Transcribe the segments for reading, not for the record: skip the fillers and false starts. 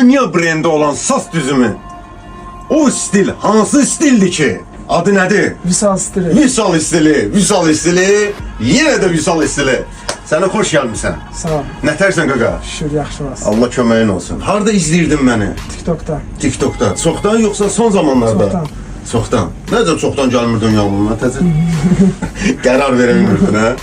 dünya brendi olan saz düzümü. O stil hansı stildir ki? Adı nedir? Vüsal stili. Vüsal stili, Vüsal stili, yine de Vüsal stili. Sənə xoş gəlmişsən. Sağ ol. Nətərsən qaqa? Şükür, yaxşı olasın. Allah köməyin olsun. Harda izləyirdin məni? TikTok'ta. TikTok'da. Çoxdan yoxsa son zamanlarda? Çoxdan. Çoxdan. Necə çoxdan gəlmirdin yanıma təzə? Qərar verə bilmirdin, hə?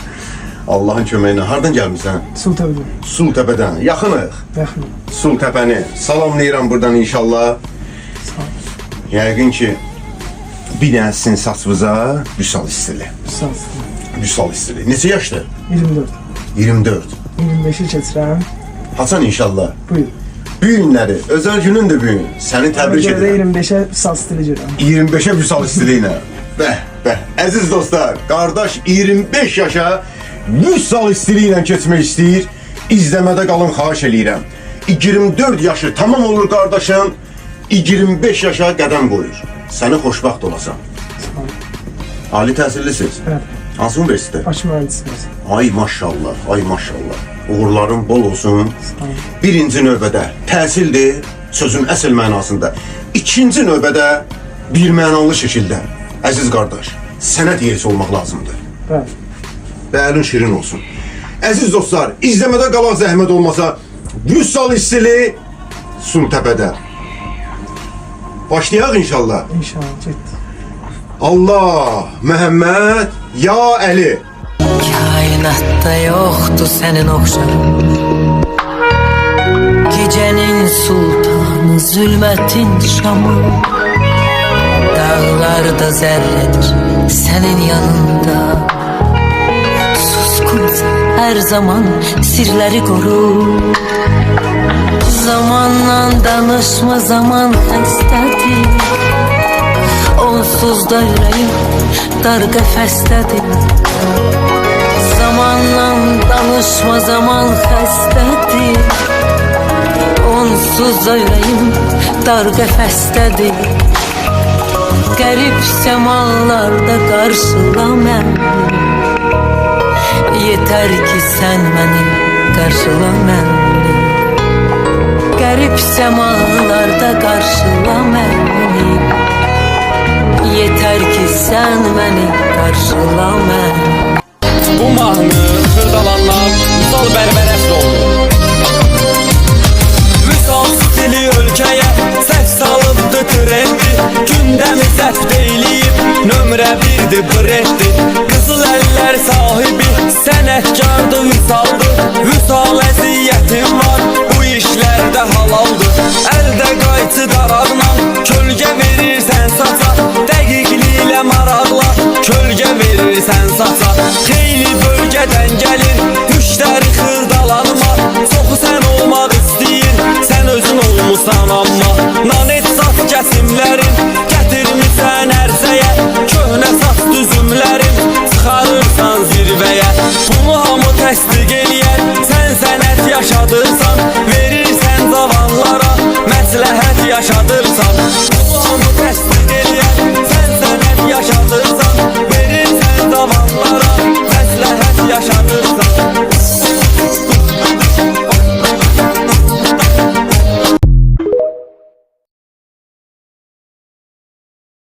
Allahın köməyinə. Hardan gəlmişsən? Sultan'da. Sultəpədən. Yaxınıq. Yaxın. Sultəpəni. Salamlayıram buradan inşallah. Sağ ol. Yəqin ki, bir dənə sizin saçınıza Vüsal stili. Vüsal stili. Vüsal stili. Neçə yaşdır? 24. 24. 25'i keçirəm. Hasan inşallah. Buyur. Bu günləri, özəl günündür bu gün. Səni təbrik Ona görə edirəm. 25'e Vüsal stili girəm. 25'e Vüsal stili ilə. Bəh. Əziz dostlar, qardaş 25 yaşa Vüsal stili ilə keçmək istəyir. İzləmədə qalın, xahiş eləyirəm. 24 yaşı tamam olur qardaşım. 25 yaşa qədəm qoyur. Səni xoşbaxt olasan. Sağ ol. Ali təhsillisiniz. Evet. Hansı universitet? Baş mühendisimiz. Ay maşallah, ay maşallah. Uğurların bol olsun. Sağ ol. Birinci növbədə təhsildir, sözün əsl mənasında. İkinci növbədə bir mənalı şəkildə. Əziz qardaş, sənət yerisi olmaq lazımdır. Evet. Və əlin şirin olsun. Əziz dostlar, izləmədə qalan zəhmət olmasa, Vüsal stili Sultəpədə. Başlayaq inşallah. İnşallah ciddi. Allah, Məhəmməd, ya Əli. Kainatta yoktu senin oxşarın. Gecenin sultanı, zulmetin şamı. Dağlarda zerredir senin yanında. Suskunsan her zaman sirleri koru. Zamanla danışma, zaman xəstədir. Onsuz da yüreğim dar qəfəsdədir. Zamanla danışma, zaman xəstədir. Onsuz da yüreğim dar qəfəsdədir. Qərib səmalarda qarşıla məni. Yeter ki sen məni qarşıla məni. Qərib səmalarda qarşıla məni. Yeter ki sen məni qarşıla məni. Bu mahnı xırdalanlar Vüsal bərbərast oldu. Vüsal stili ölkəyə səs salıbdı trendi. Gündəmi zəbt eyləyib nömrə birdi brendi. Qızıl əllər sahibi sənətkardı Vüsaldı. Vüsal əziyyətim var, bu işlərdə halaldı. Əldə qayçı darağla kölgə verirsən saça. Dəqiqliklə maraqla kölgə verirsən saça. Xeyli bölgədən gəlir müştəri xırdalanma. Çoxu sən olmaq istəyir, sən özün olmusan